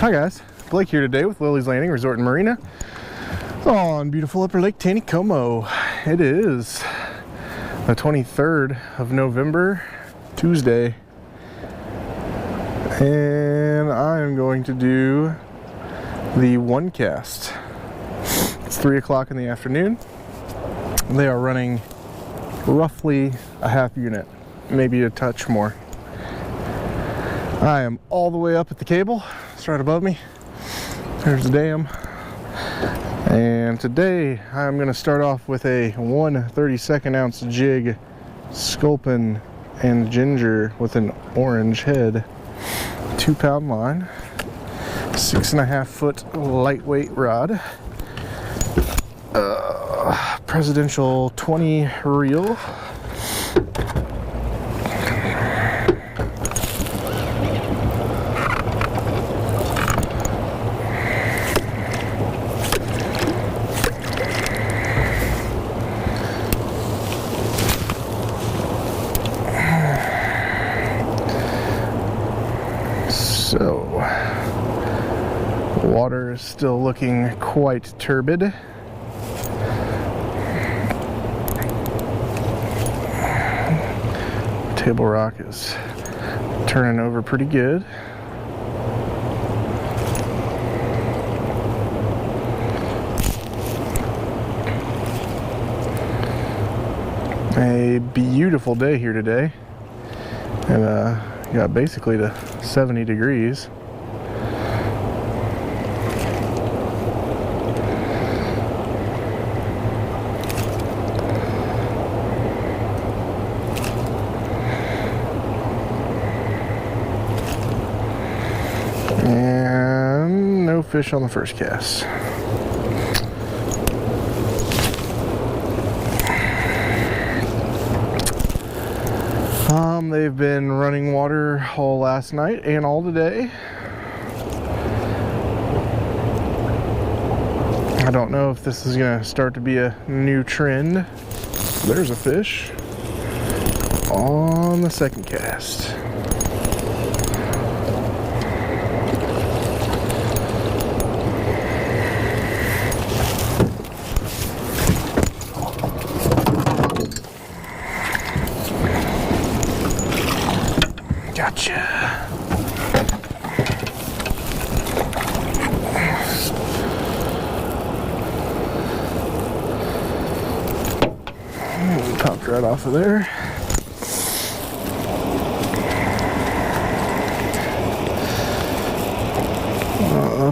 Hi guys, Blake here today with Lilley's Landing Resort and Marina on beautiful upper Lake Taneycomo. It is the 23rd of November, Tuesday, and I am going to do the one cast. It's 3 o'clock in the afternoon. They are running roughly a half unit, maybe a touch more. I am all the way up at the cable. It's right above me. There's the dam. And today I'm going to start off with a 1/32 ounce jig, sculpin and ginger with an orange head, 2-pound line, 6.5 foot lightweight rod, presidential 20 reel, so water is still looking quite turbid. Table rock is turning over pretty good. A beautiful day here today, and got basically to 70 degrees. And no fish on the first cast. They've been running water all last night and all today. I don't know if this is going to start to be a new trend. There's a fish on the second cast. Gotcha. Popped right off of there.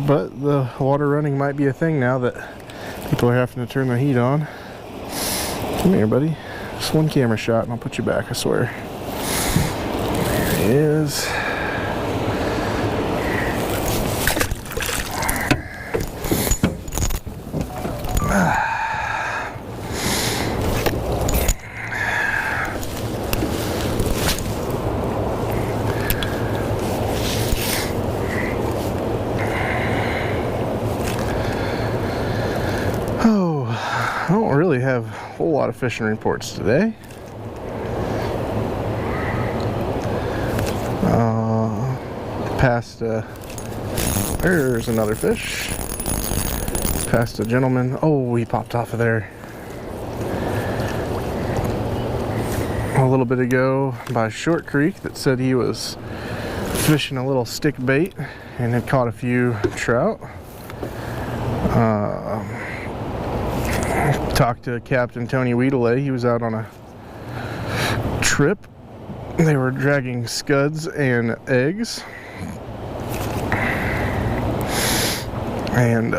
But the water running might be a thing now that people are having to turn the heat on. Come here, buddy. Just one camera shot and I'll put you back, I swear. Is I don't really have a whole lot of fishing reports today. Past there's another fish. Past a gentleman. Oh, he popped off of there a little bit ago by Short Creek that said he was fishing a little stick bait and had caught a few trout. Talked to Captain Tony Lilley. He was out on a trip. They were dragging scuds and eggs. And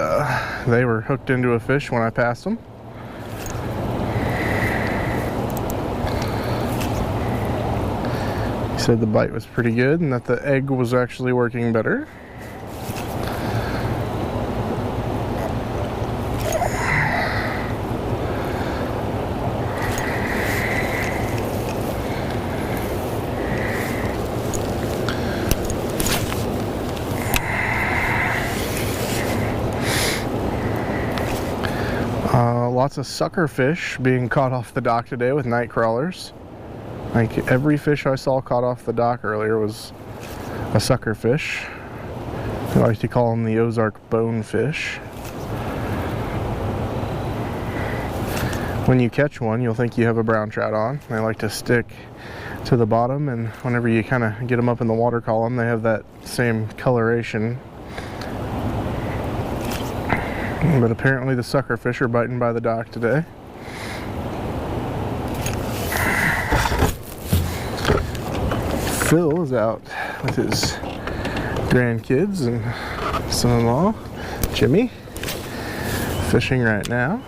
they were hooked into a fish when I passed them. He said the bite was pretty good and that the egg was actually working better. Lots of sucker fish being caught off the dock today with night crawlers. Like every fish I saw caught off the dock earlier was a sucker fish. I like to call them the Ozark bonefish. When you catch one, you'll think you have a brown trout on. They like to stick to the bottom, and whenever you kind of get them up in the water column, they have that same coloration. But apparently the sucker fish are biting by the dock today. Phil is out with his grandkids and son-in-law, Jimmy, fishing right now.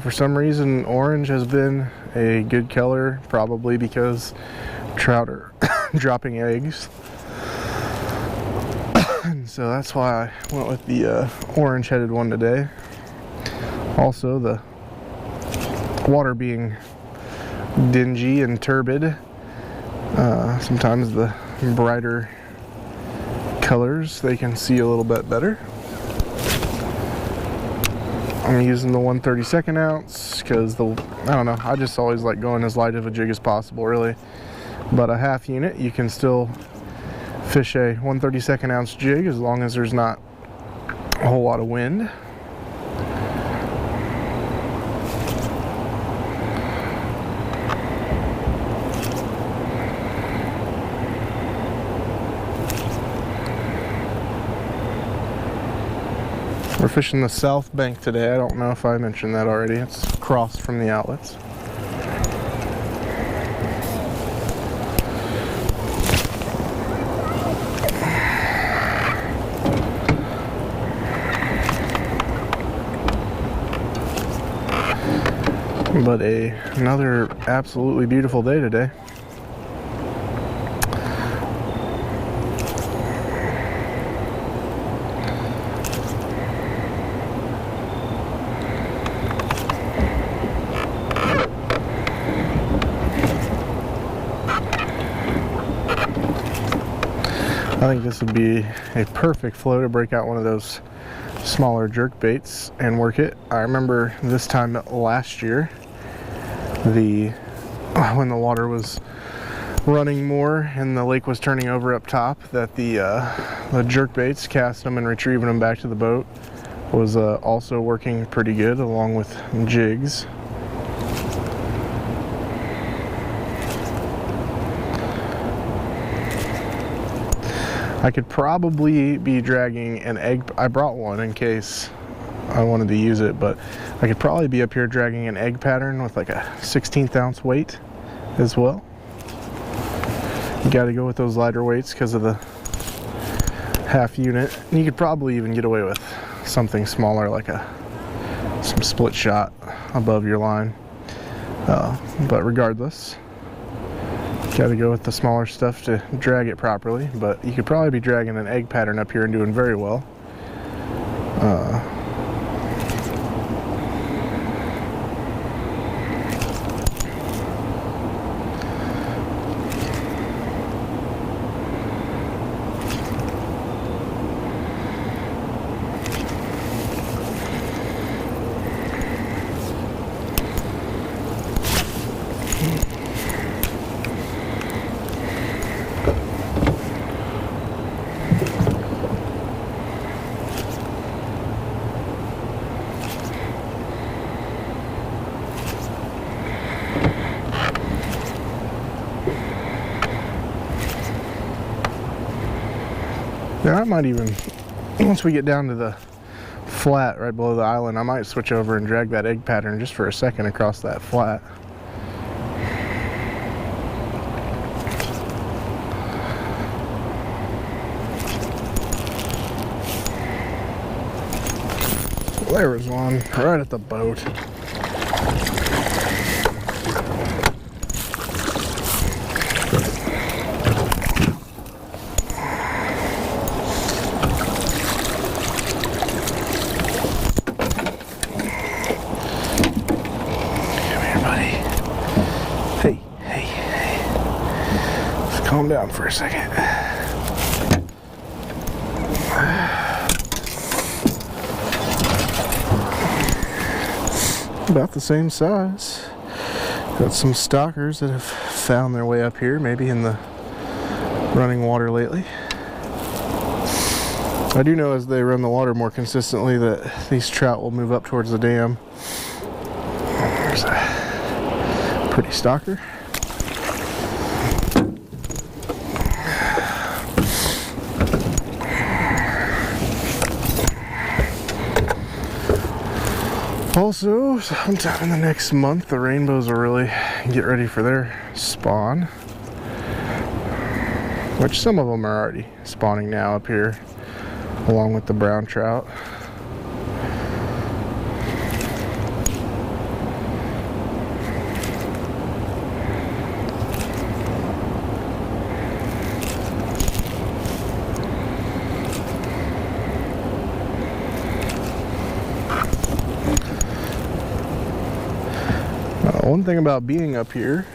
For some reason, orange has been a good color, probably because trout are dropping eggs. So that's why I went with the orange-headed one today. Also, the water being dingy and turbid, sometimes the brighter colors they can see a little bit better. I'm using the 1/32 ounce because I don't know, I just always like going as light of a jig as possible, really. But a half unit, you can still fish a 1/32 ounce jig as long as there's not a whole lot of wind. We're fishing the south bank today. I don't know if I mentioned that already. It's across from the outlets. But another absolutely beautiful day today. I think this would be a perfect flow to break out one of those smaller jerk baits and work it. I remember this time last year, when the water was running more and the lake was turning over up top, that the jerk baits, casting them and retrieving them back to the boat, was also working pretty good, along with jigs. I could probably be dragging an egg. I brought one in case I wanted to use it, but I could probably be up here dragging an egg pattern with like a 1/16 ounce weight as well. You got to go with those lighter weights because of the half unit. And you could probably even get away with something smaller, like some split shot above your line. But regardless, got to go with the smaller stuff to drag it properly. But you could probably be dragging an egg pattern up here and doing very well. Now I might even, once we get down to the flat right below the island, I might switch over and drag that egg pattern just for a second across that flat. There was one right at the boat. Calm down for a second. about the same size. Got some stockers that have found their way up here, maybe in the running water lately. I do know as they run the water more consistently that these trout will move up towards the dam. There's a pretty stalker. Also, sometime in the next month, the rainbows will really get ready for their spawn. Which some of them are already spawning now up here, along with the brown trout. One thing about being up here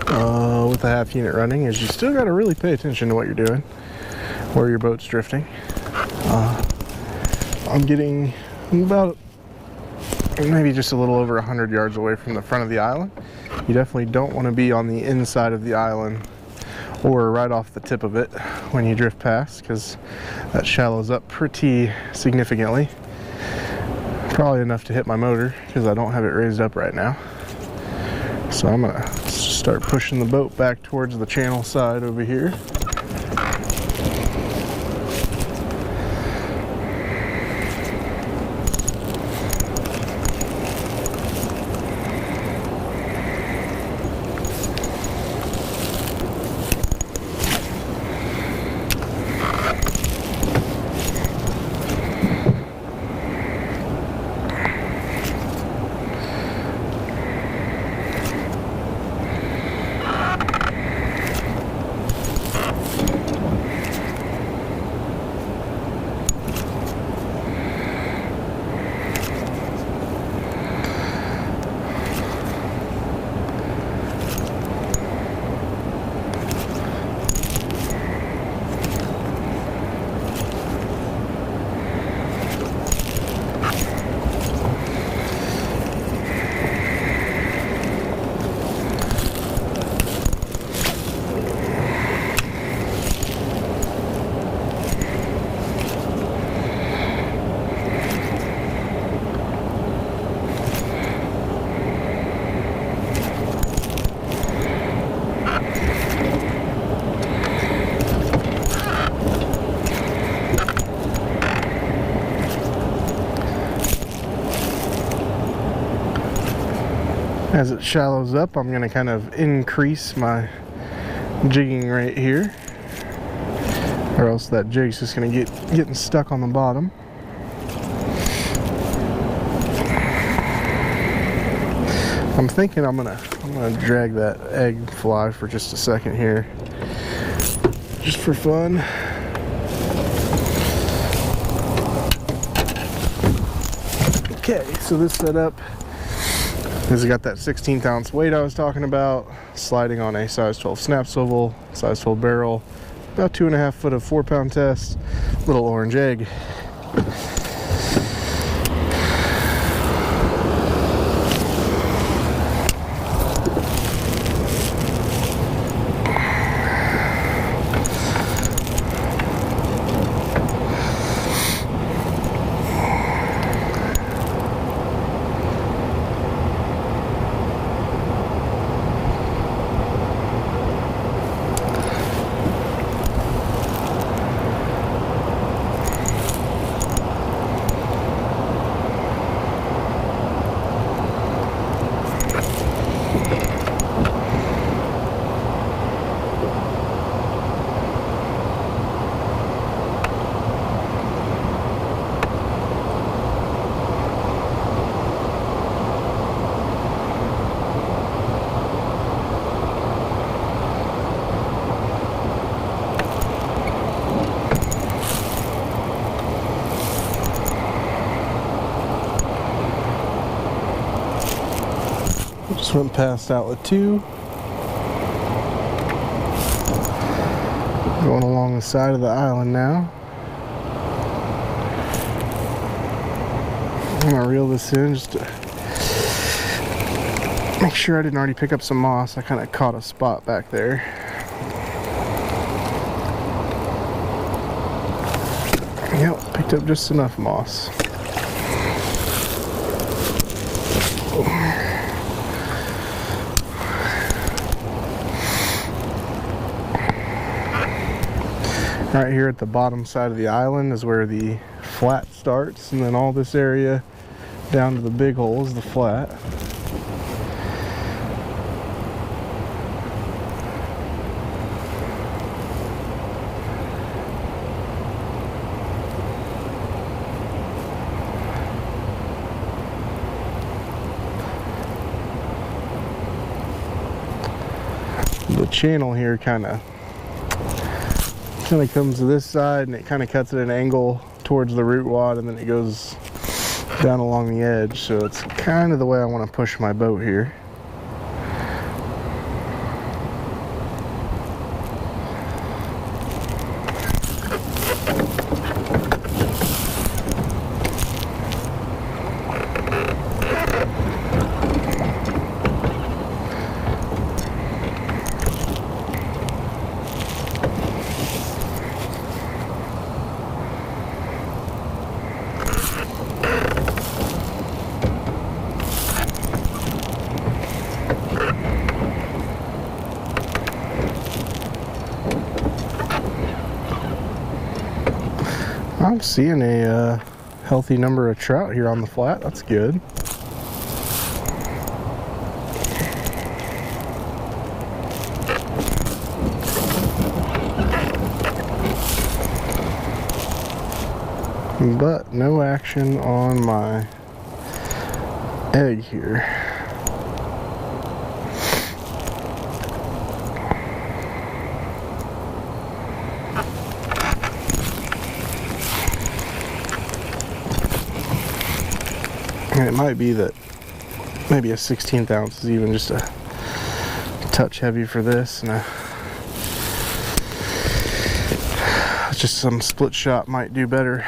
with a half unit running is you still got to really pay attention to what you're doing, where your boat's drifting. I'm getting about maybe just a little over 100 yards away from the front of the island. You definitely don't want to be on the inside of the island or right off the tip of it when you drift past, because that shallows up pretty significantly. Probably enough to hit my motor because I don't have it raised up right now. So I'm gonna start pushing the boat back towards the channel side over here. As it shallows up, I'm going to kind of increase my jigging rate here, or else that jig's just going to getting stuck on the bottom. I'm thinking I'm gonna drag that egg fly for just a second here, just for fun. Okay, so this setup has got that 16th ounce weight I was talking about, sliding on a size 12 snap swivel, size 12 barrel, about 2.5 foot of 4-pound test, little orange egg. Just went past outlet 2. Going along the side of the island now. I'm gonna reel this in just to Make sure I didn't already pick up some moss. I kind of caught a spot back there. Yep, picked up just enough moss. Right here at the bottom side of the island is where the flat starts, and then all this area down to the big hole is the flat. The channel here kind of comes to this side, and it kind of cuts at an angle towards the root wad, and then it goes down along the edge. So it's kind of the way I want to push my boat here. I'm seeing a healthy number of trout here on the flat. That's good. But no action on my egg here. And it might be that maybe a 16th ounce is even just a touch heavy for this, and just some split shot might do better.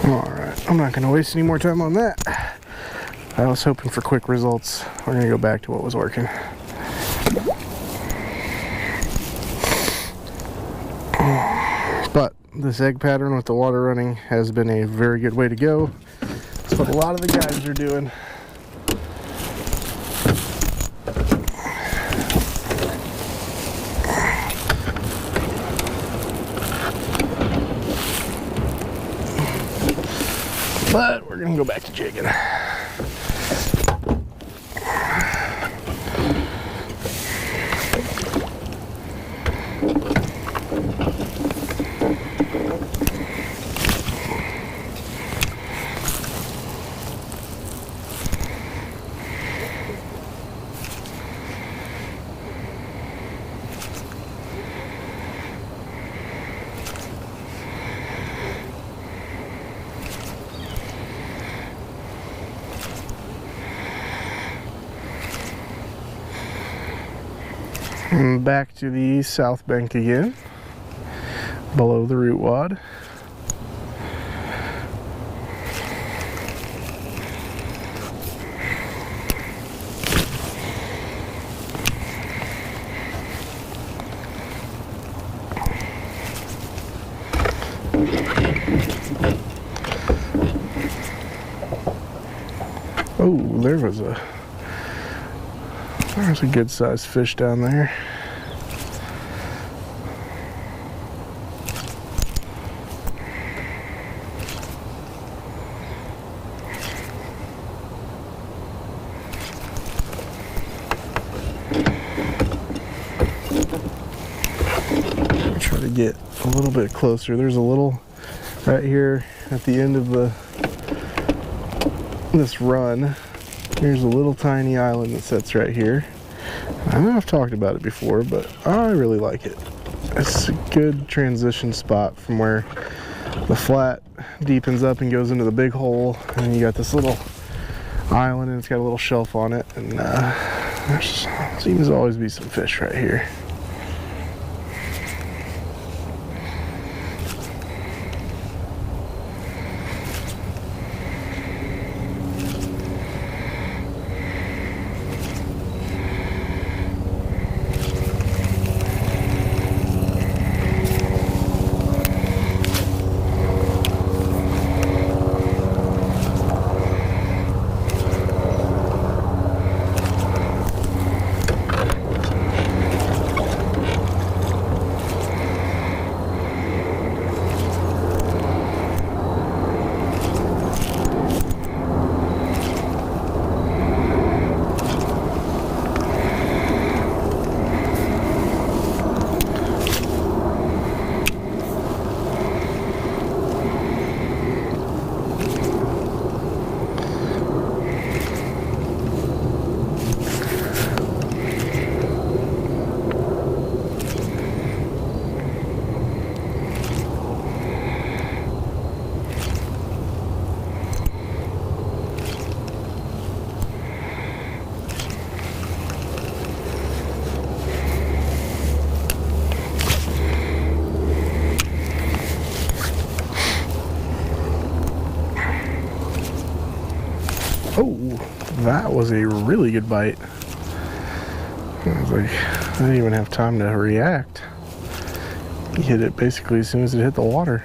Alright, I'm not going to waste any more time on that. I was hoping for quick results. We're going to go back to what was working. But this egg pattern with the water running has been a very good way to go. That's what a lot of the guys are doing. But we're gonna go back to jigging. And back to the south bank again, below the root wad. Oh, there's a good sized fish down there. Try to get a little bit closer. There's a little right here at the end of this run. Here's a little tiny island that sits right here. I know I've talked about it before, but I really like it. It's a good transition spot from where the flat deepens up and goes into the big hole, and you got this little island, and it's got a little shelf on it, and there seems to always be some fish right here. Oh, that was a really good bite. I was like, I didn't even have time to react. He hit it basically as soon as it hit the water.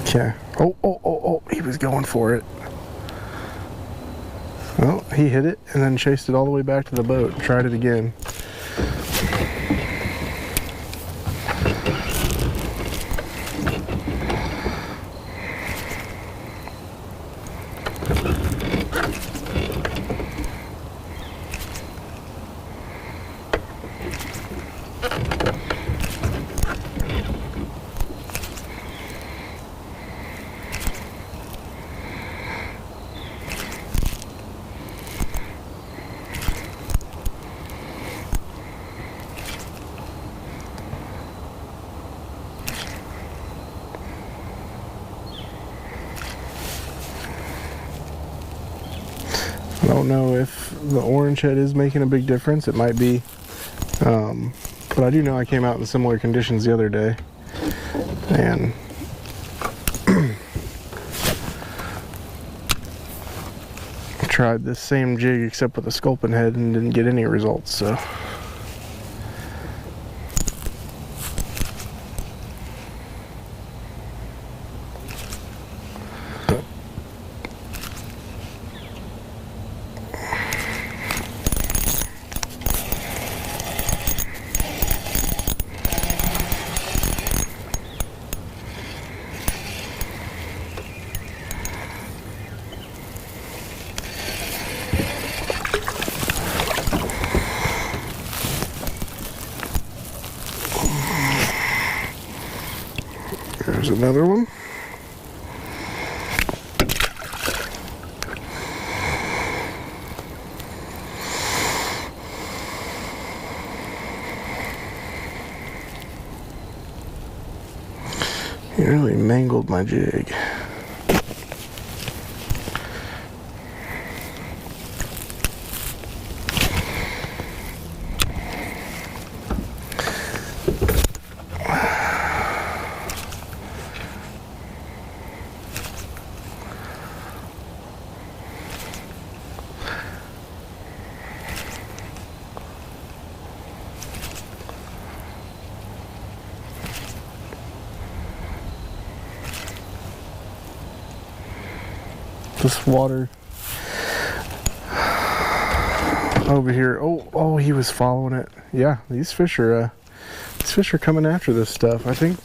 Okay. Oh, he was going for it. Well, he hit it and then chased it all the way back to the boat and tried it again. I don't know if the orange head is making a big difference. It might be. But I do know I came out in similar conditions the other day. And tried this same jig except with a sculpin head and didn't get any results, so. There's another one. He really mangled my jig. this water over here. Oh, he was following it. Yeah, these fish are coming after this stuff. I think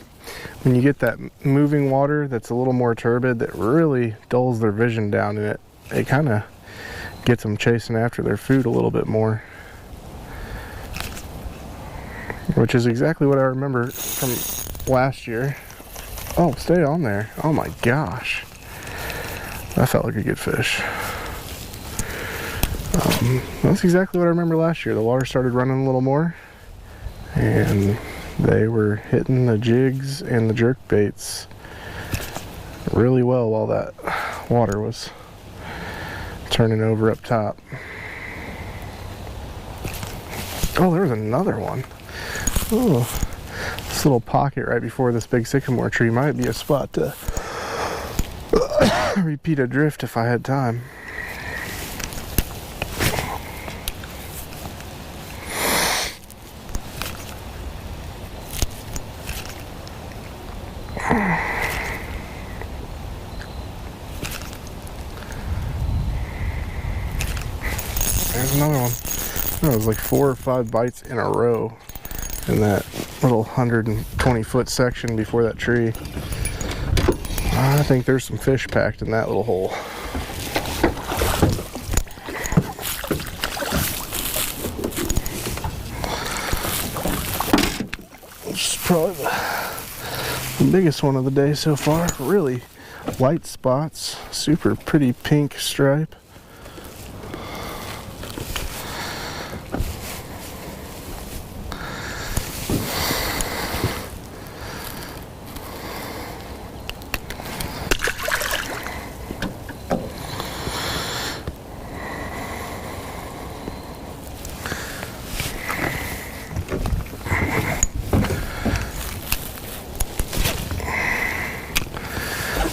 when you get that moving water that's a little more turbid, that really dulls their vision down, and it kind of gets them chasing after their food a little bit more, which is exactly what I remember from last year. Oh, stay on there. Oh my gosh, that felt like a good fish. That's exactly what I remember last year. The water started running a little more, and they were hitting the jigs and the jerk baits really well while that water was turning over up top. Oh, there was another one. Oh, this little pocket right before this big sycamore tree might be a spot to repeat a drift if I had time. There's another one. Oh, it was like 4 or 5 bites in a row in that little 120-foot section before that tree. I think there's some fish packed in that little hole. This is probably the biggest one of the day so far. Really light spots, super pretty pink stripe.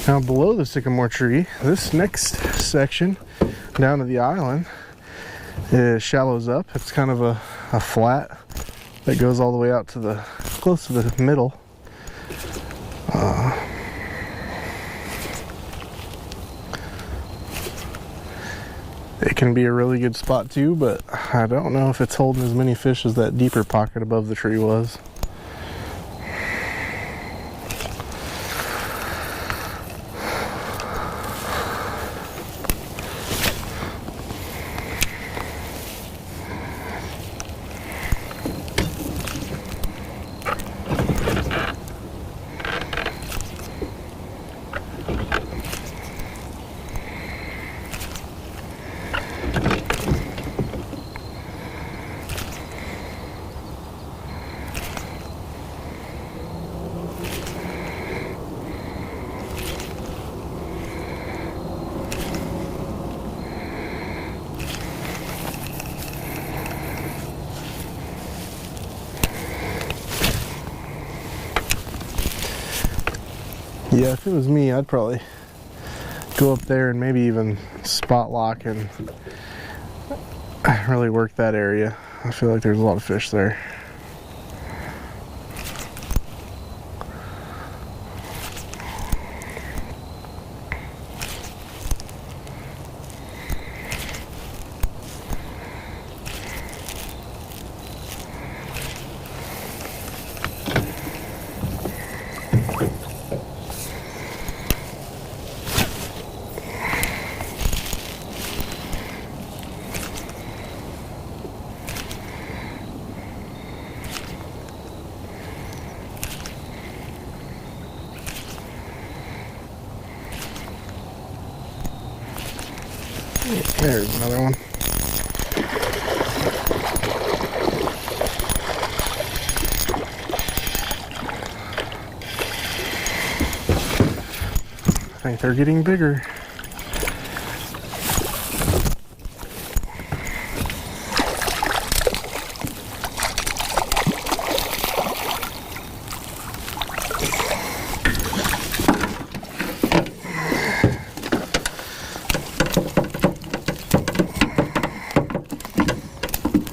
Now below the sycamore tree, this next section down to the island, it shallows up. It's kind of a flat that goes all the way out to the close to the middle. It can be a really good spot too, but I don't know if it's holding as many fish as that deeper pocket above the tree was. Yeah, if it was me, I'd probably go up there and maybe even spot lock and really work that area. I feel like there's a lot of fish there. There's another one. I think they're getting bigger.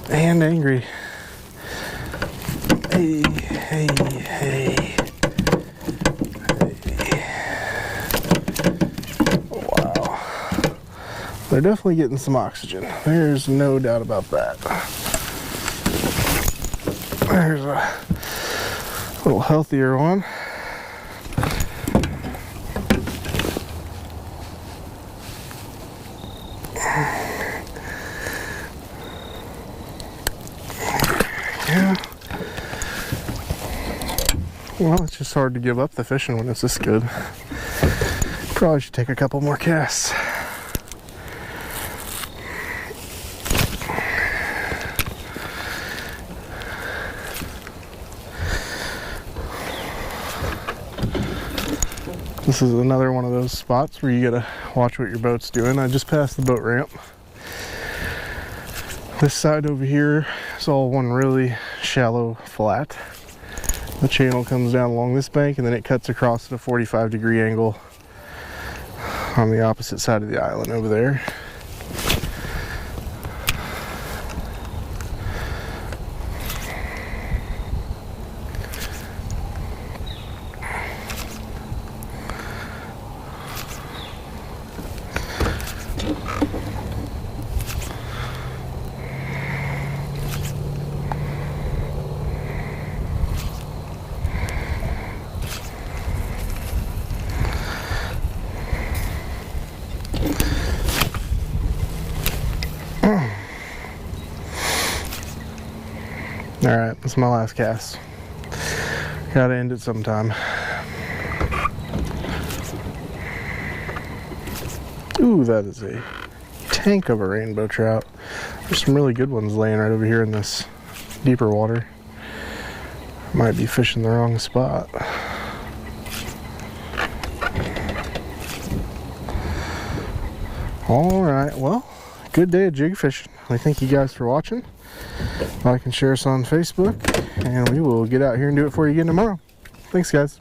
And angry. Hey, hey, hey. Wow. They're definitely getting some oxygen. There's no doubt about that. There's a little healthier one. Yeah. Well, it's just hard to give up the fishing when it's this good. Probably should take a couple more casts. This is another one of those spots where you gotta watch what your boat's doing. I just passed the boat ramp. This side over here is all one really shallow flat. The channel comes down along this bank and then it cuts across at a 45-degree angle on the opposite side of the island over there. Alright, that's my last cast. Gotta end it sometime. Ooh, that is a tank of a rainbow trout. There's some really good ones laying right over here in this deeper water. Might be fishing the wrong spot. Alright, well, good day of jig fishing. I thank you guys for watching. Like and share us on Facebook, and we will get out here and do it for you again tomorrow. Thanks, guys.